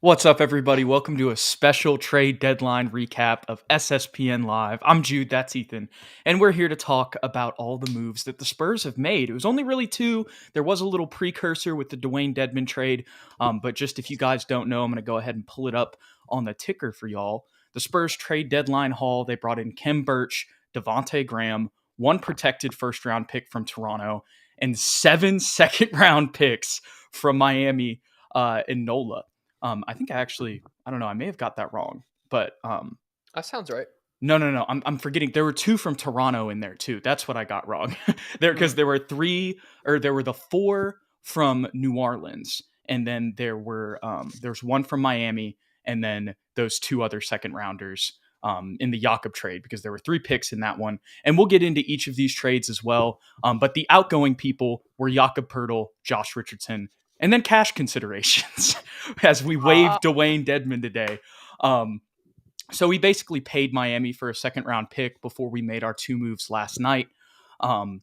What's up, everybody? Welcome to a special trade deadline recap of SSPN Live. I'm Jude, that's Ethan, and we're here to talk about all the moves that the Spurs have made. It was only really two. There was a little precursor with the Dwayne Dedmon trade, but just if you guys don't know, I'm going to go ahead and pull it up on the ticker for y'all. The Spurs trade deadline haul, they brought in Khem Birch, Devontae Graham, one protected first-round pick from Toronto, and 7 second-round picks from Miami and Nola. I think I don't know, I may have got that wrong, but That sounds right. no. I'm forgetting. There were two from Toronto in there too. That's what I got wrong. Because there were there were the four from New Orleans, and then there's one from Miami, and then those two other second rounders in the Jakob trade, because there were 3 picks in that one. And we'll get into each of these trades as well. But the outgoing people were Jakob Poeltl, Josh Richardson, and then cash considerations as we waived Dwayne Dedmon today. So we basically paid Miami for a second round pick before we made our 2 moves last night. And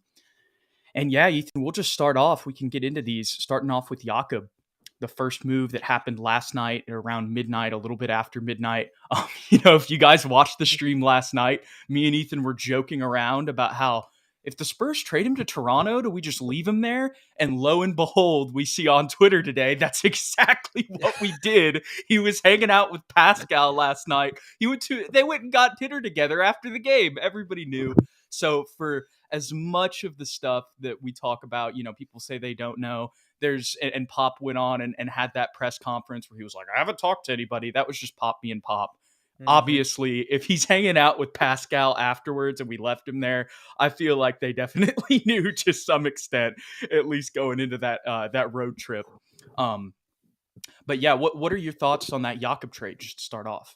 yeah, Ethan, we'll just start off. We can get into these, starting off with Jakob. The first move that happened last night around midnight, a little bit after midnight. If you guys watched the stream last night, me and Ethan were joking around about how if the Spurs trade him to Toronto, do we just leave him there? And lo and behold, we see on Twitter today, that's exactly what we did. He was hanging out with Pascal last night. They went and got dinner together after the game. Everybody knew. So for as much of the stuff that we talk about, people say they don't know. And Pop went on and had that press conference where he was like, I haven't talked to anybody. That was just Pop being Pop. Obviously, if he's hanging out with Pascal afterwards and we left him there, I feel like they definitely knew to some extent, at least going into that road trip. But yeah, what are your thoughts on that Jakob trade, just to start off?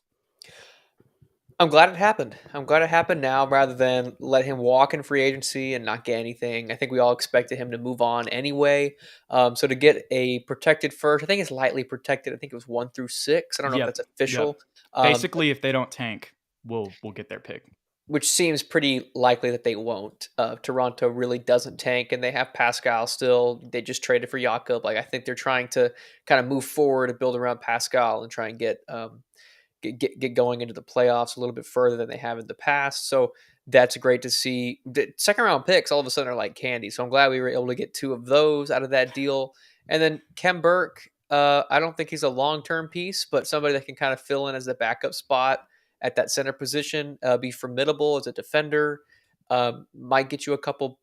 I'm glad it happened. I'm glad it happened now rather than let him walk in free agency and not get anything. I think we all expected him to move on anyway. So to get a protected first, I think it's lightly protected. I think it was 1 through 6. I don't know if Yep. that's official. Basically, if they don't tank, we'll get their pick. Which seems pretty likely that they won't. Toronto really doesn't tank, and they have Pascal still. They just traded for Jakob. I think they're trying to kind of move forward and build around Pascal and try and get going into the playoffs a little bit further than they have in the past. So that's great to see. The second round picks all of a sudden are like candy. So I'm glad we were able to get 2 of those out of that deal. And then Khem Birch, I don't think he's a long-term piece, but somebody that can kind of fill in as the backup spot at that center position, be formidable as a defender, might get you a couple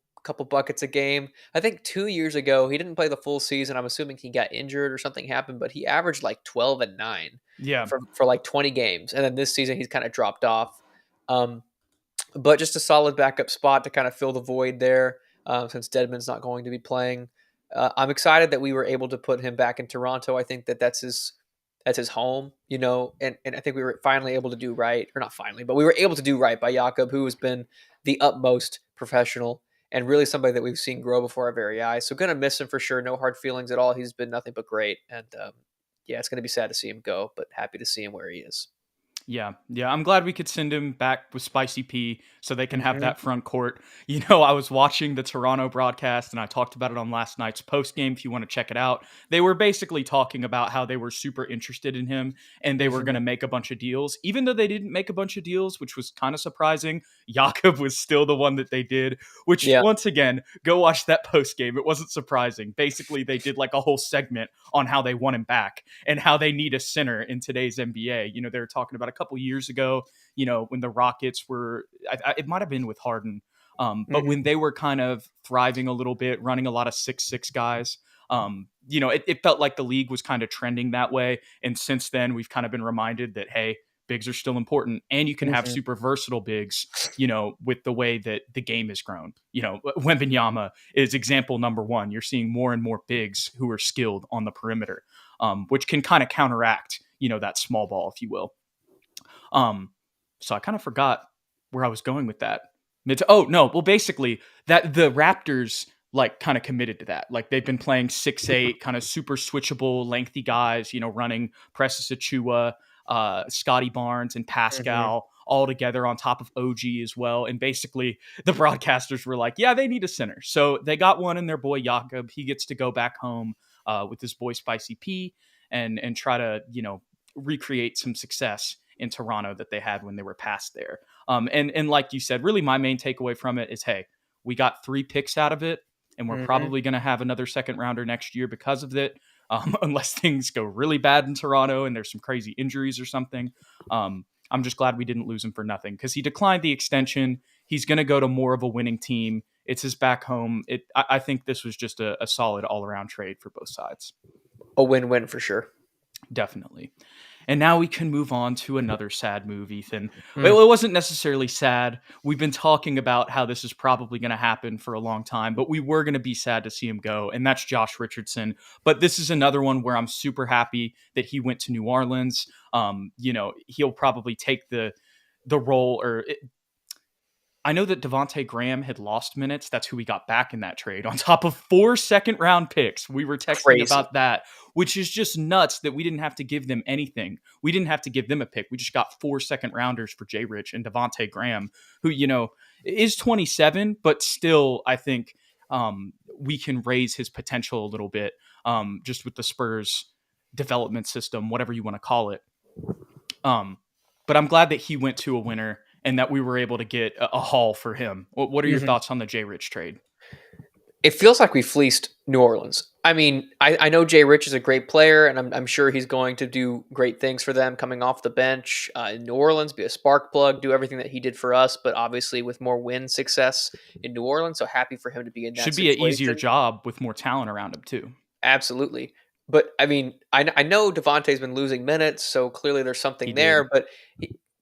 buckets a game. I think 2 years ago, he didn't play the full season. I'm assuming he got injured or something happened, but he averaged like 12 and 9 Yeah. for like 20 games. And then this season, he's kind of dropped off. But just a solid backup spot to kind of fill the void there since Dedmon's not going to be playing. I'm excited that we were able to put him back in Toronto. I think that's his home, and I think we were finally able to do right, or not finally, but we were able to do right by Jakob, who has been the utmost professional and really somebody that we've seen grow before our very eyes. So going to miss him for sure. No hard feelings at all. He's been nothing but great. And yeah, it's going to be sad to see him go, but happy to see him where he is. Yeah. I'm glad we could send him back with Spicy P so they can have that front court. I was watching the Toronto broadcast and I talked about it on last night's post game. If you want to check it out, they were basically talking about how they were super interested in him and they were going to make a bunch of deals. Even though they didn't make a bunch of deals, which was kind of surprising, Jakob was still the one that they did, which once again, go watch that post game. It wasn't surprising. Basically, they did like a whole segment on how they want him back and how they need a center in today's NBA. They were talking about a couple years ago, when the Rockets were, it might have been with Harden, but when they were kind of thriving a little bit, running a lot of 6'6" guys, it felt like the league was kind of trending that way. And since then, we've kind of been reminded that, hey, bigs are still important and you can have super versatile bigs, with the way that the game has grown. Wembanyama is example number 1. You're seeing more and more bigs who are skilled on the perimeter, which can kind of counteract, that small ball, if you will. So I kind of forgot where I was going with that. Basically that the Raptors like kind of committed to that. Like they've been playing 6'8", kind of super switchable, lengthy guys, running Precious Achua, Scotty Barnes and Pascal all together on top of OG as well. And basically the broadcasters were like, yeah, they need a center. So they got one in their boy Jakob. He gets to go back home with his boy Spicy P and try to, recreate some success in Toronto that they had when they were past there. And like you said, really my main takeaway from it is, hey, we got 3 picks out of it, and we're Mm-hmm. probably going to have another second rounder next year because of it, unless things go really bad in Toronto and there's some crazy injuries or something. I'm just glad we didn't lose him for nothing because he declined the extension. He's going to go to more of a winning team. It's his back home. I think this was just a solid all-around trade for both sides. A win-win for sure. Definitely. And now we can move on to another sad move, Ethan. Mm. It wasn't necessarily sad. We've been talking about how this is probably going to happen for a long time, but we were going to be sad to see him go, and that's Josh Richardson. But this is another one where I'm super happy that he went to New Orleans. He'll probably take the role, I know that Devontae Graham had lost minutes. That's who we got back in that trade on top of 4 second-round picks. We were texting Crazy. about that, which is just nuts that we didn't have to give them anything. We didn't have to give them a pick. We just got 4 second-rounders for Jay Rich and Devontae Graham, who, is 27, but still, I think we can raise his potential a little bit just with the Spurs development system, whatever you want to call it. But I'm glad that he went to a winner and that we were able to get a haul for him. What are your thoughts on the Jay Rich trade? It feels like we fleeced New Orleans. I mean, I know Jay Rich is a great player, and I'm sure he's going to do great things for them coming off the bench in New Orleans, be a spark plug, do everything that he did for us, but obviously with more win success in New Orleans. So happy for him to be in that situation. Should be an easier job with more talent around him too. Absolutely. But I mean, I know Devontae's been losing minutes, so clearly there's something there, but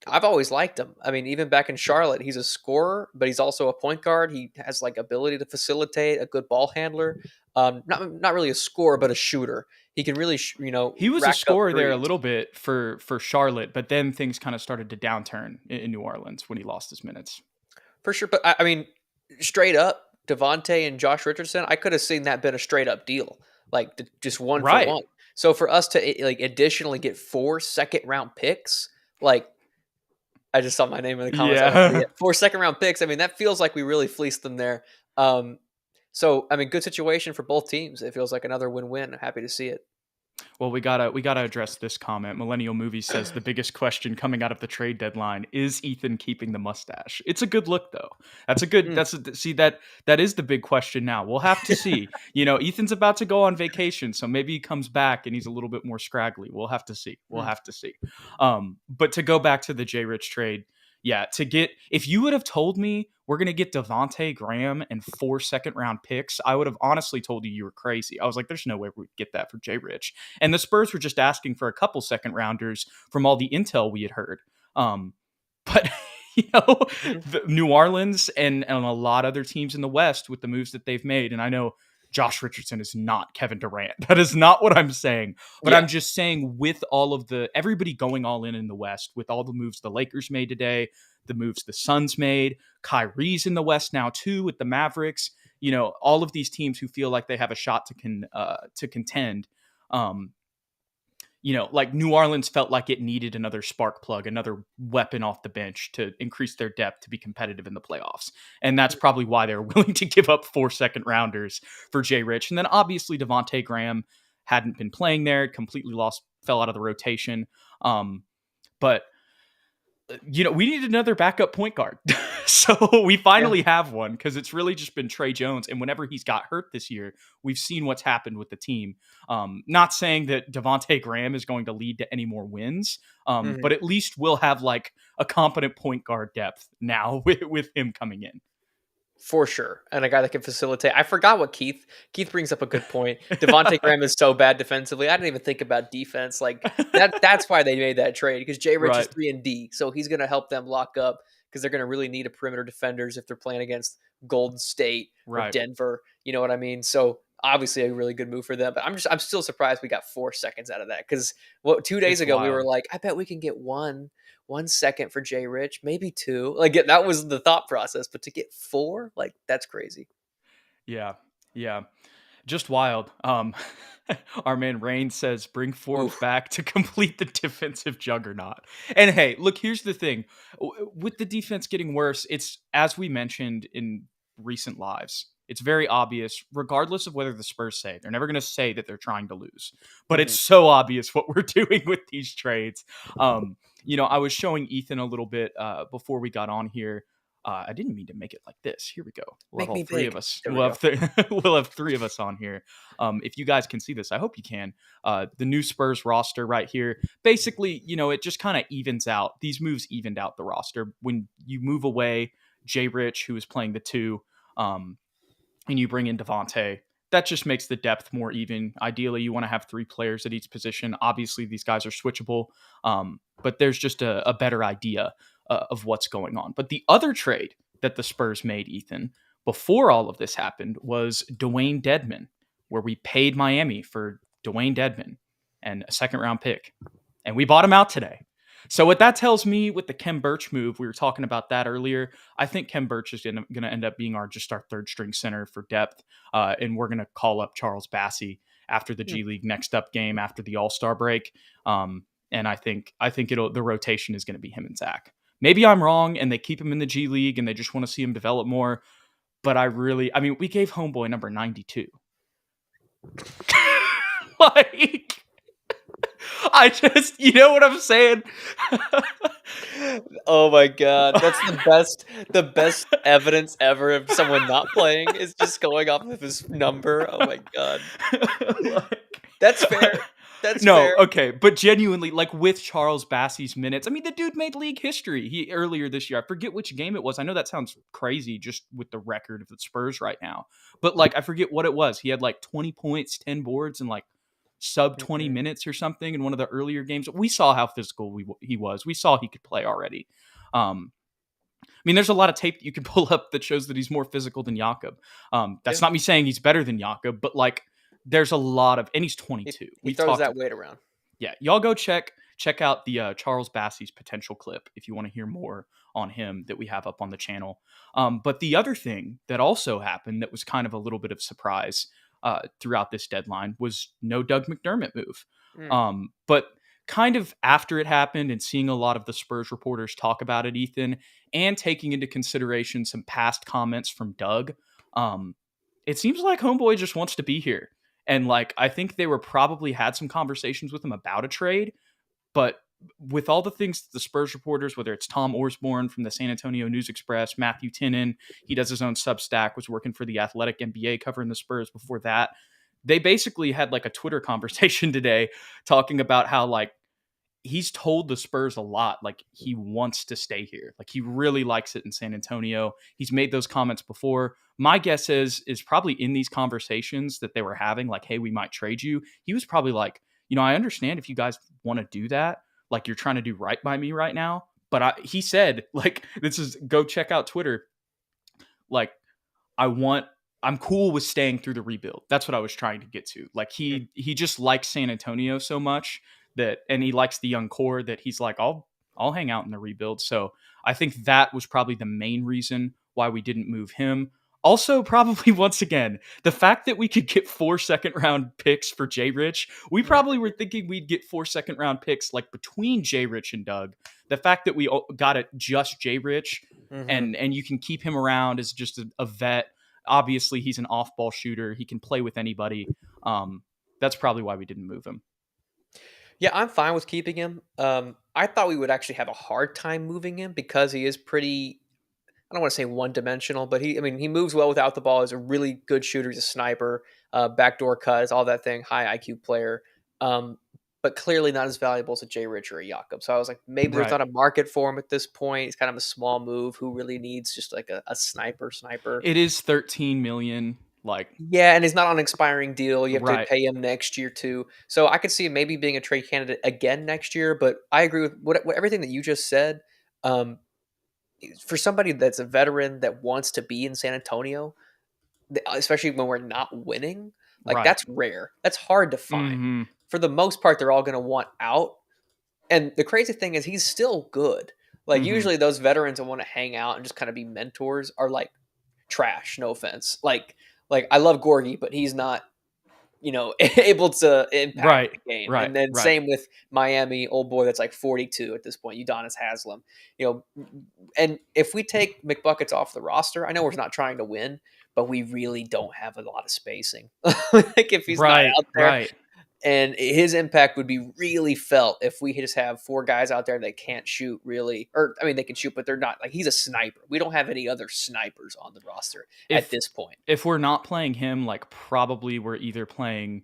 I've always liked him. I mean, even back in Charlotte, he's a scorer, but he's also a point guard. He has like ability to facilitate, a good ball handler. Not really a scorer, but a shooter. He can really, he was a scorer there a little bit for Charlotte, but then things kind of started to downturn in New Orleans when he lost his minutes. For sure, but I mean, straight up, Devontae and Josh Richardson, I could have seen that been a straight up deal, like just one for one. So for us to like additionally get 4 second-round picks, like. I just saw my name in the comments. Yeah. 4 second-round picks. I mean, that feels like we really fleeced them there. So, I mean, good situation for both teams. It feels like another win-win. I'm happy to see it. Well, we gotta address this comment. Millennial Movie says the biggest question coming out of the trade deadline is Ethan keeping the mustache. It's a good look though. That's a good. That is the big question now. We'll have to see. Ethan's about to go on vacation, so maybe he comes back and he's a little bit more scraggly. We'll have to see. But to go back to the Jay Rich trade, if you would have told me we're going to get Devontae Graham and 4 second-round picks, I would have honestly told you were crazy. I was like, there's no way we'd get that for Jay Rich. And the Spurs were just asking for a couple second-rounders from all the intel we had heard. But, New Orleans and a lot of other teams in the West with the moves that they've made, and I know Josh Richardson is not Kevin Durant. That is not what I'm saying. But I'm just saying with all of everybody going all in the West, with all the moves the Lakers made today, the moves the Suns made, Kyrie's in the West now too with the Mavericks, all of these teams who feel like they have a shot to contend. Like New Orleans felt like it needed another spark plug, another weapon off the bench to increase their depth to be competitive in the playoffs. And that's probably why they're willing to give up 4 second-rounders for Jay Rich. And then obviously Devontae Graham hadn't been playing there, completely fell out of the rotation. But we needed another backup point guard. So we finally have one because it's really just been Trey Jones. And whenever he's got hurt this year, we've seen what's happened with the team. Not saying that Devontae Graham is going to lead to any more wins, but at least we'll have like a competent point guard depth now with him coming in. For sure. And a guy that can facilitate. I forgot what Keith brings up a good point. Devontae Graham is so bad defensively. I didn't even think about defense. Like that's why they made that trade, because Jay Rich is 3-and-D. So he's going to help them lock up because they're going to really need a perimeter defenders if they're playing against Golden State or Denver. You know what I mean? So obviously a really good move for them. But I'm still surprised we got 4 seconds out of that, because 2 days ago we were like, I bet we can get 1 second for Jay Rich, maybe 2. Like that was the thought process, but to get 4, like that's crazy. Yeah. Just wild. Our man Rain says, bring Forbes back to complete the defensive juggernaut. And hey, look, here's the thing. With the defense getting worse, it's, as we mentioned in recent lives, It's very obvious, regardless of whether the Spurs say. They're never going to say that they're trying to lose, but Mhm. it's so obvious what we're doing with these trades. I was showing Ethan a little bit before we got on here. I didn't mean to make it like this. Here we go. We'll have Make all me three big. of us. There we go. We'll have three of us on here. If you guys can see this, I hope you can. The new Spurs roster right here. Basically, it just kind of evens out. These moves evened out the roster. When you move away Jay Rich, who is playing the 2, and you bring in Devontae, that just makes the depth more even. Ideally, you want to have 3 players at each position. Obviously, these guys are switchable, but there's just a better idea of what's going on. But the other trade that the Spurs made, Ethan, before all of this happened was Dwayne Dedmon, where we paid Miami for Dwayne Dedmon and a second-round pick. And we bought him out today. So what that tells me with the Kem Birch move, we were talking about that earlier. I think Kem Birch is going to end up being our third string center for depth, and we're going to call up Charles Bassey after the G League next up game after the All-Star break. And I think the rotation is going to be him and Zach. Maybe I'm wrong, and they keep him in the G League and they just want to see him develop more. But we gave Homeboy number 92. Like, you know what I'm saying? Oh my god, that's the best evidence ever of someone not playing is just going off of his number. Oh my god. That's fair. That's No, fair. okay, but genuinely, like with Charles Bassey's minutes, the dude made league history. He earlier this year, I forget which game it was. I know that sounds crazy just with the record of the Spurs right now, but I forget what it was. He had 20 points, 10 boards, and sub 20 minutes or something in one of the earlier games. We saw how physical he was. We saw he could play already. There's a lot of tape that you can pull up that shows that he's more physical than Jakob. That's not me saying he's better than Jakob, but there's a lot of, and he's 22. He throws that weight around. Yeah, y'all go check out the Charles Bassey's potential clip if you want to hear more on him that we have up on the channel. But the other thing that also happened that was kind of a little bit of surprise throughout this deadline was no Doug McDermott move. But kind of after it happened and seeing a lot of the Spurs reporters talk about it, Ethan, and taking into consideration some past comments from Doug, it seems like Homeboy just wants to be here. And I think they were probably had some conversations with him about a trade, but with all the things the Spurs reporters, whether it's Tom Orsborn from the San Antonio News Express, Matthew Tinnan, he does his own Substack, was working for the Athletic NBA covering the Spurs before that. They basically had a Twitter conversation today talking about how he's told the Spurs a lot. He wants to stay here. He really likes it in San Antonio. He's made those comments before. My guess is probably in these conversations that they were having, hey, we might trade you. He was probably I understand if you guys want to do that. You're trying to do right by me right now. But he said, this is, go check out Twitter. I'm cool with staying through the rebuild. That's what I was trying to get to. He just likes San Antonio so much and he likes the young core that he's I'll hang out in the rebuild. So I think that was probably the main reason why we didn't move him. Also, probably once again, the fact that we could get 4 second-round picks for Jay Rich, we probably were thinking we'd get 4 second-round picks between Jay Rich and Doug. The fact that we got it just Jay Rich and you can keep him around as just a vet. Obviously, he's an off-ball shooter. He can play with anybody. That's probably why we didn't move him. Yeah, I'm fine with keeping him. I thought we would actually have a hard time moving him because he is pretty, I don't want to say one-dimensional, but he moves well without the ball. He's a really good shooter. He's a sniper, backdoor cut, all that thing, high IQ player. But clearly not as valuable as a Jay Rich or a Jakob. So I was like, maybe there's not a market for him at this point. He's kind of a small move. Who really needs just a sniper? It is $13 million. Yeah, and he's not on an expiring deal. You have to pay him next year too. So I could see him maybe being a trade candidate again next year. But I agree with what everything that you just said. For somebody that's a veteran that wants to be in San Antonio, especially when we're not winning, that's rare. That's hard to find. For the most part, they're all going to want out. And the crazy thing is he's still good. Usually those veterans that want to hang out and just kind of be mentors are trash. No offense. I love Gorgie, but he's not, able to impact the game. And then same with Miami, old boy that's 42 at this point, Udonis Haslem. And if we take McBuckets off the roster, I know we're not trying to win, but we really don't have a lot of spacing. Like if he's not Right, out there, right. and his impact would be really felt if we just have 4 guys out there that can't shoot really, or I mean they can shoot, but they're not like he's a sniper. We don't have any other snipers on the roster at If this point. if we're not playing him, like probably we're either playing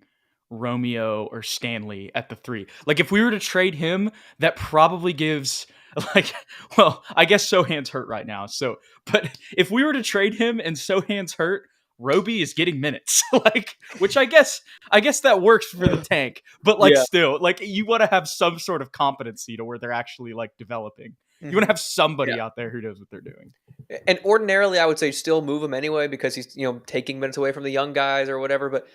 Romeo or Stanley at the 3. Like if we were to trade him, that probably gives like well, I guess Sohan's hurt right now. So, but if we were to trade him and Sohan's hurt, Roby is getting minutes. Like which I guess that works for the tank. But like Yeah. still, like you want to have some sort of competency to where they're actually like developing. You want to Mhm. have somebody Yeah. out there who knows what they're doing. And ordinarily, I would say still move him anyway because he's taking minutes away from the young guys or whatever. But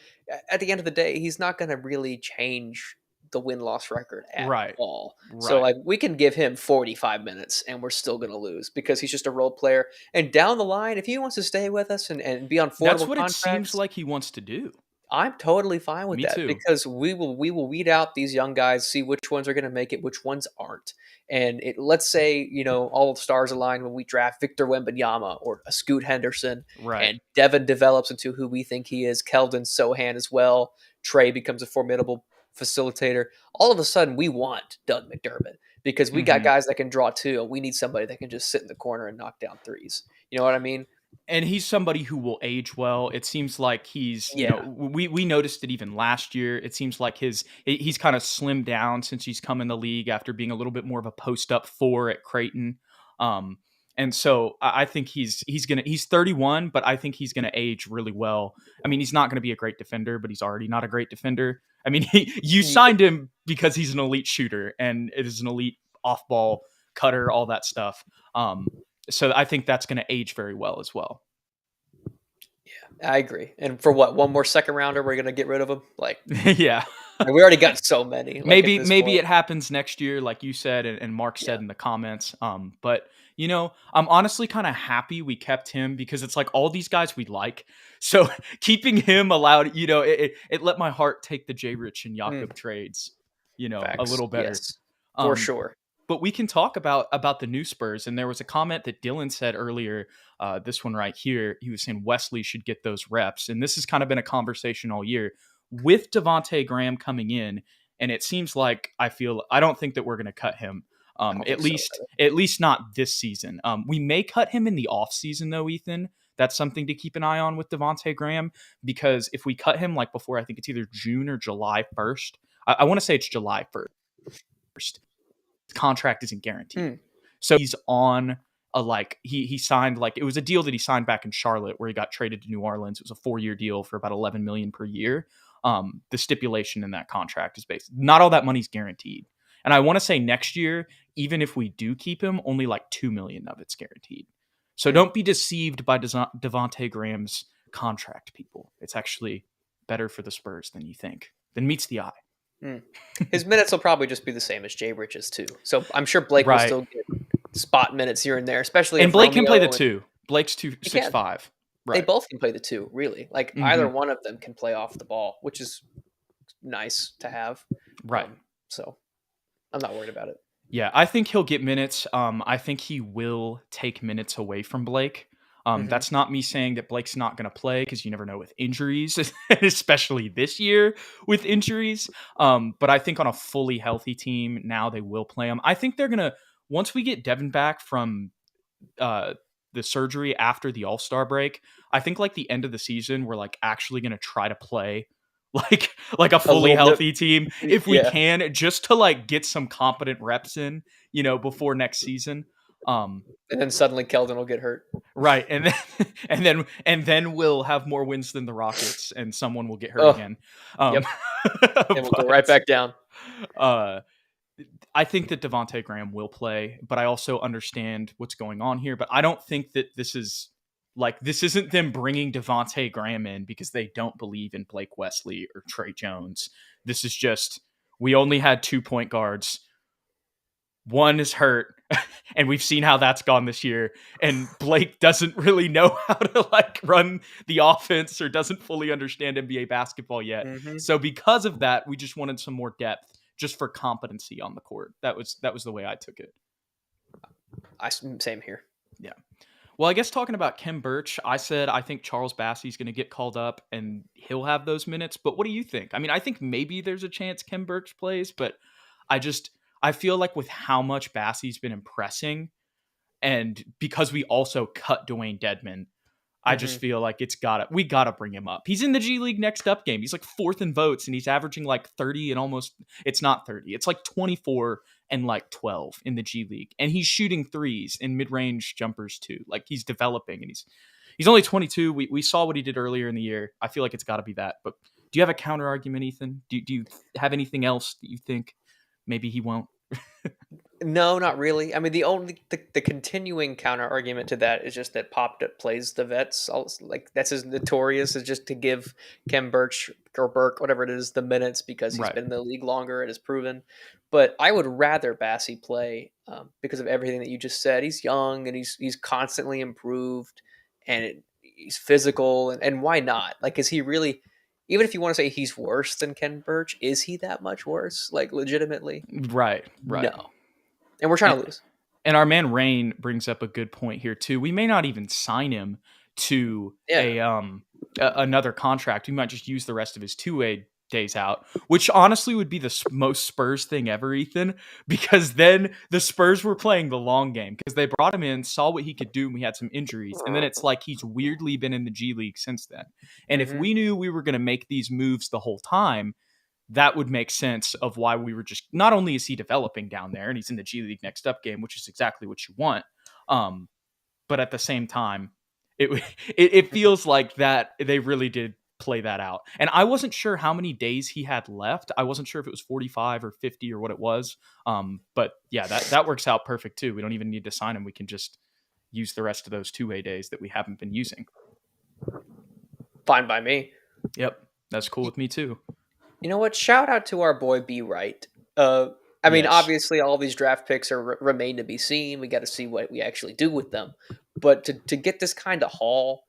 at the end of the day, he's not going to really change the win loss record at Right. all. So Right. like we can give him 45 minutes and we're still going to lose because he's just a role player. And down the line, if he wants to stay with us and be on That's affordable what it seems contracts, like he wants to do. I'm totally fine with Me that too. because we will weed out these young guys, see which ones are going to make it, which ones aren't. And let's say all the stars align when we draft Victor Wembanyama or a Scoot Henderson, Right. and Devin develops into who we think he is. Keldon Sohan as well. Trey becomes a formidable facilitator. All of a sudden, we want Doug McDermott because we got Hmm. guys that can draw too. We need somebody that can just sit in the corner and knock down threes. You know what I mean? And he's somebody who will age well. It seems like he's, Yeah. we noticed it even last year. It seems like he's kind of slimmed down since he's come in the league after being a little bit more of a post up 4 at Creighton. Um, and so I think he's 31, but I think he's gonna age really well. I mean, he's not gonna be a great defender, but he's already not a great defender. I mean, you signed him because he's an elite shooter and it is an elite off ball cutter, all that stuff. So I think that's going to age very well as well. I agree. And for what, one more second rounder, we're gonna get rid of him? Like Yeah. we already got so many. Like at this Maybe point, it happens next year, like you said, and Mark yeah. said in the comments. But I'm honestly kind of happy we kept him because it's like all these guys we like. So keeping him allowed, it let my heart take the J Rich and Mm, Jakob trades, a facts. little better. Yes, for Um, sure. but we can talk about the new Spurs. And there was a comment that Dylan said earlier. This one right here, he was saying Wesley should get those reps, and this has kind of been a conversation all year with Devonte Graham coming in. And it seems like I don't think that we're going to cut him. I don't At think so. least not this season. We may cut him in the off season though, Ethan. That's something to keep an eye on with Devonte Graham because if we cut him like before, I think it's either June or July 1st. I want to say it's July 1st. Contract isn't guaranteed. Mm. So he's on he signed it was a deal that he signed back in Charlotte where he got traded to New Orleans. It was a 4-year deal for about $11 million per year. The stipulation in that contract is not all that money's guaranteed. And I want to say next year, even if we do keep him, only like $2 million of it's guaranteed. So don't be deceived by Devonte Graham's contract, people. It's actually better for the Spurs than you think, than meets the eye. Mm. His minutes will probably just be the same as Jay Rich's too. So I'm sure Blake will Right. still get spot minutes here and there, especially And if Blake can play the Romeo 2. Blake's He 6'5". can. They Right. both can play the 2, really. Like either one of them can play off the ball, which is nice to have. Right. So I'm not worried about it. Yeah, I think he'll get minutes. I think he will take minutes away from Blake. That's not me saying that Blake's not going to play because you never know with injuries, especially this year with injuries. But I think on a fully healthy team now they will play him. I think they're going to, once we get Devin back from the surgery after the All-Star break, I think like the end of the season, we're like actually going to try to play like a fully healthy team if we can, just to like get some competent reps in, before next season. And then suddenly Keldon will get hurt. Right. And then we'll have more wins than the Rockets and someone will get hurt again. Yep. And we'll go right back down. I think that Devonte Graham will play, but I also understand what's going on here. But I don't think that this isn't them bringing Devonte Graham in because they don't believe in Blake Wesley or Trey Jones. This is just, we only had 2 point guards. One is hurt, and we've seen how that's gone this year. And Blake doesn't really know how to run the offense or doesn't fully understand NBA basketball yet. Mm-hmm. So because of that, we just wanted some more depth just for competency on the court. That was the way I took it. Same here. Yeah. Well, I guess talking about Kem Birch, I said I think Charles Bassey's going to get called up and he'll have those minutes. But what do you think? I mean, I think maybe there's a chance Kem Birch plays, but I just I feel like with how much Bassey's been impressing, and because we also cut Dwayne Dedmon, I just Hmm. feel like we gotta bring him up. He's in the G League next up game. He's like fourth in votes and he's averaging like 30 and almost it's not 30. It's like 24 and like 12 in the G League. And he's shooting threes and mid-range jumpers too. Like he's developing and he's only 22. We saw what he did earlier in the year. I feel like it's gotta be that. But do you have a counter argument, Ethan? Do you have anything else that you think maybe he won't? No, not really. I mean, the continuing counter argument to that is just that Pop plays the vets. Like that's his notorious is just to give Kem Birch or Burke, whatever it is, the minutes because he's Right. been in the league longer and is proven. But I would rather Bassey play because of everything that you just said. He's young and he's constantly improved, and he's physical. And why not? Like, is he really? Even if you want to say he's worse than Ken Birch, is he that much worse? Like, legitimately, Right. Right. no. And we're trying to lose. And our man Rain brings up a good point here too. We may not even sign him to Yeah. another contract. We might just use the rest of his two-way days out, which honestly would be the most Spurs thing ever, Ethan, because then the Spurs were playing the long game because they brought him in, saw what he could do, and we had some injuries, and then it's like he's weirdly been in the G League since then. And if Hmm. we knew we were going to make these moves the whole time, that would make sense of why we were just not only is he developing down there and he's in the G League next up game, which is exactly what you want, um, but at the same time, it it feels like that they really did play that out. And I wasn't sure how many days he had left. I wasn't sure if it was 45 or 50 or what it was. But yeah, that works out perfect too. We don't even need to sign him. We can just use the rest of those two-way days that we haven't been using. Fine by me. Yep, that's cool Y- with me too. You know what? Shout out to our boy B Wright. I mean, Yes, obviously, all these draft picks remain to be seen. We got to see what we actually do with them. But to get this kind of haul,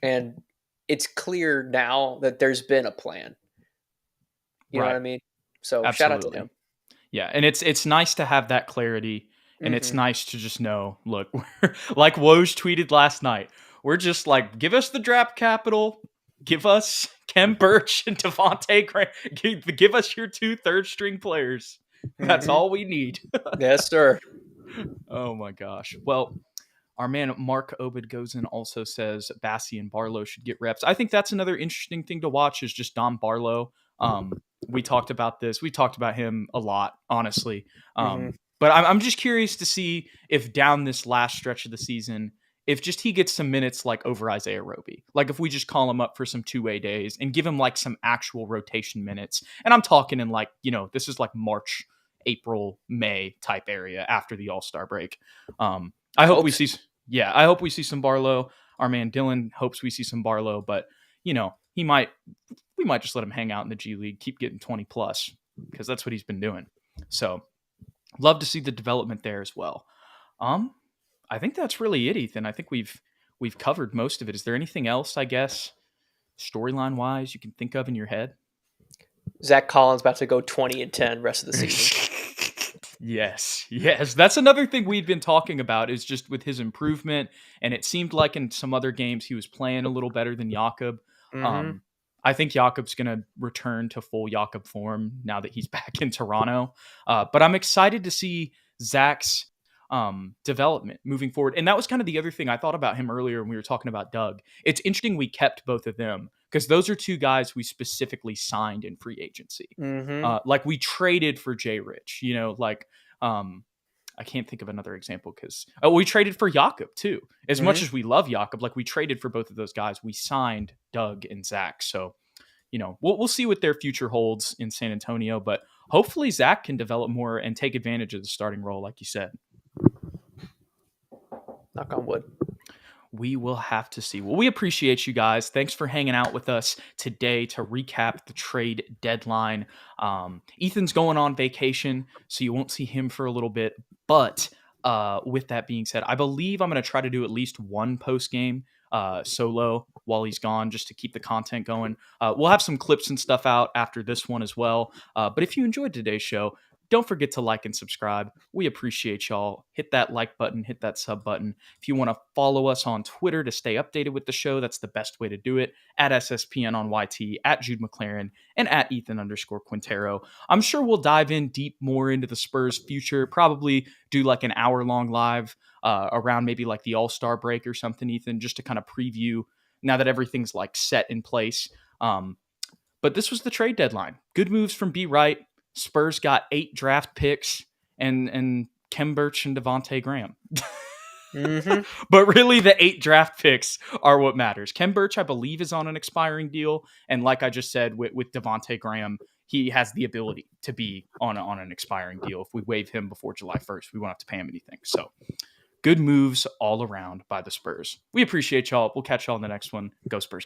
and it's clear now that there's been a plan. You know what right, I mean? So shout out to absolutely. him. Yeah, and it's nice to have that clarity, and it's Hmm. nice to just know. Look, like Woj tweeted last night, we're just like, give us the draft capital, give us Kem Birch and Devontae Grant, give us your two third string players. That's Hmm. all we need. Yes, sir. Oh my gosh. Well, our man Mark Obed goes in also says Bassey and Barlow should get reps. I think that's another interesting thing to watch is just Dom Barlow. We talked about this. We talked about him a lot, honestly. Hmm. But I'm just curious to see if down this last stretch of the season, if just he gets some minutes like over Isaiah Roby. Like if we just call him up for some two-way days and give him like some actual rotation minutes. And I'm talking in like, this is like March, April, May type area after the All-Star break. I hope we Hopes. see yeah, I hope we see some Barlow. Our man Dylan hopes we see some Barlow, but we might just let him hang out in the G League, keep getting 20 plus because that's what he's been doing. So love to see the development there as well. Um, I think that's really it, Ethan. I think we've covered most of it. Is there anything else, I guess, storyline wise, you can think of in your head? Zach Collins about to go 20-10 rest of the season. Yes. That's another thing we'd been talking about is just with his improvement. And it seemed like in some other games he was playing a little better than Jakob. Hmm. Um, I think Jakob's going to return to full Jakob form now that he's back in Toronto. But I'm excited to see Zach's development moving forward. And that was kind of the other thing I thought about him earlier when we were talking about Doug. It's interesting we kept both of them because those are two guys we specifically signed in free agency. Hmm. Like we traded for Jay Rich, I can't think of another example because we traded for Jakob too. As much Hmm. as we love Jakob, like we traded for both of those guys, we signed Doug and Zach. So, we'll see what their future holds in San Antonio, but hopefully Zach can develop more and take advantage of the starting role, like you said. Knock on wood. We will have to see. Well, we appreciate you guys. Thanks for hanging out with us today to recap the trade deadline. Ethan's going on vacation, so you won't see him for a little bit. But with that being said, I believe I'm going to try to do at least one post game solo while he's gone just to keep the content going. We'll have some clips and stuff out after this one as well. But if you enjoyed today's show, Don't forget to like and subscribe. We appreciate y'all. Hit that like button, hit that sub button. If you want to follow us on Twitter to stay updated with the show, that's the best way to do it. At SSPN on YT, at Jude McLaren, and at Ethan_Quintero. I'm sure we'll dive in deep more into the Spurs' future, probably do like an hour-long live around maybe like the All-Star break or something, Ethan, just to kind of preview now that everything's like set in place. But this was the trade deadline. Good moves from B. Wright. Spurs got 8 draft picks and Kem Birch and Devontae Graham. But really, the 8 draft picks are what matters. Kem Birch, I believe, is on an expiring deal. And like I just said, with Devontae Graham, he has the ability to be on an expiring deal. If we waive him before July 1st, we won't have to pay him anything. So good moves all around by the Spurs. We appreciate y'all. We'll catch y'all in the next one. Go Spurs, go.